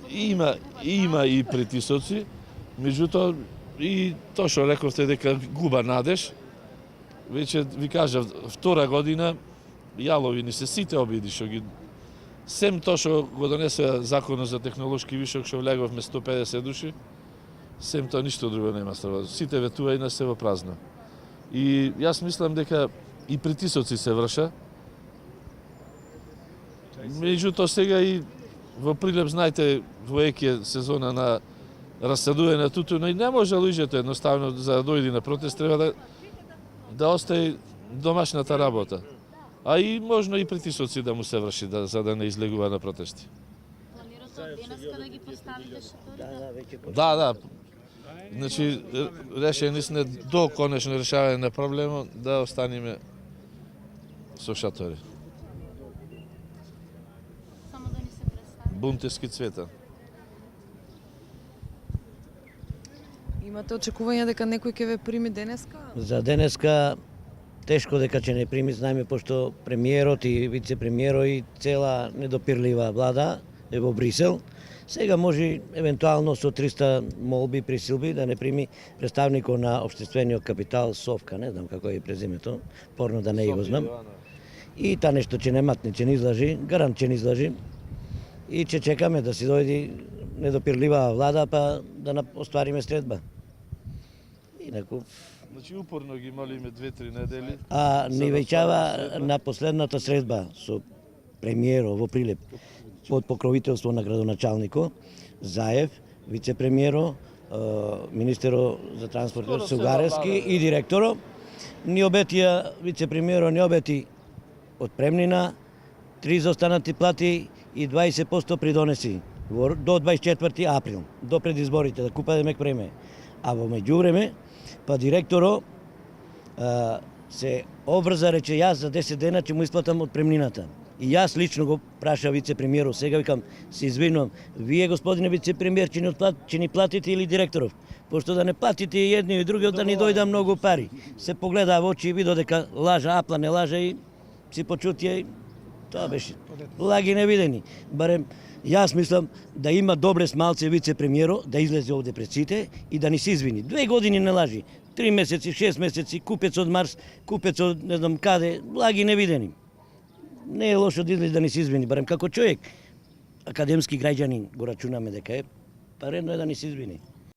Има и притисоци, меѓутоа и тоа што рековте дека губа надеж. Веќе ви кажав, втора година јалови се сите обиди што ги сем тоа што го донесе законот за технолошки вишок што влеговме 150 души, сем тоа ништо друго нема страва. Сите ветувања се во празно. И јас мислам дека и притисоци се врша. Меѓутоа сега и во Прилеп, знаете, во еќе сезона на расадување на тутун, и не може луѓето едноставно за да дојди на протест, треба да остае домашната работа. А и можно и притисоци да му се врши, за да не излегува на протести. Планирате денеска да ги поставите шаторите? Да. Значи, решени сме до конечно решавање на проблемот да останеме со шатори. Само да ни се представи. Бунтевски цвета. Имате очекување дека некој ќе ве прими денеска? За денеска тешко дека ќе не прими, знаеме, пошто премиерот и вице-премиерот и цела недопирлива влада е во Брисел. Сега може евентуално со 300 молби, присилби да не прими представникот на општествениот капитал Совка, не знам како е презимето, порно да не го знам. И та нешто ќе не матне, ќе не излажи, гарант ќе не излажи. И ќе чекаме да си дојди недопирлива влада, па да оствариме средба. Инаку Значи упорно ги молиме 2-3 недели. А ни веќава на последната средба со премиерот во Прилеп под покровителство на градоначалникот Заев, вице-премиерот, министерот за транспорт Сугарески и директорот. Ни обетија, вице-премиерот ни обети отпремнина, 3 заостанати плати и 20% придонеси до 24 април, до пред изборите, да купаде мек време. А во меѓувреме, па директорот се обрза, рече, јас за 10 дена ќе му исплатам отпремнината. И јас лично го праша вице-премиерот, сега викам, се извинувам, вие, господине вице-премиер, ќе ни платите или директоров? Пошто да не платите и едни и други, да ни дојда многу пари. Се погледа во очи и видо дека лажа, апла не лажа и си почутија и тоа беше. Лаги невидени. Барем, јас мислам да има доблест малце вице-премиерот да излезе овде пред сите и да ни се извини. 2 години не лажи. 3 месеци, 6 месеци, купец од Марс, купец од не знам каде, лаги невидени. Не е лошо да излезе да ни се извини, барем како човек, академски граѓанин го рачунаме дека е, па редно е да ни се извини.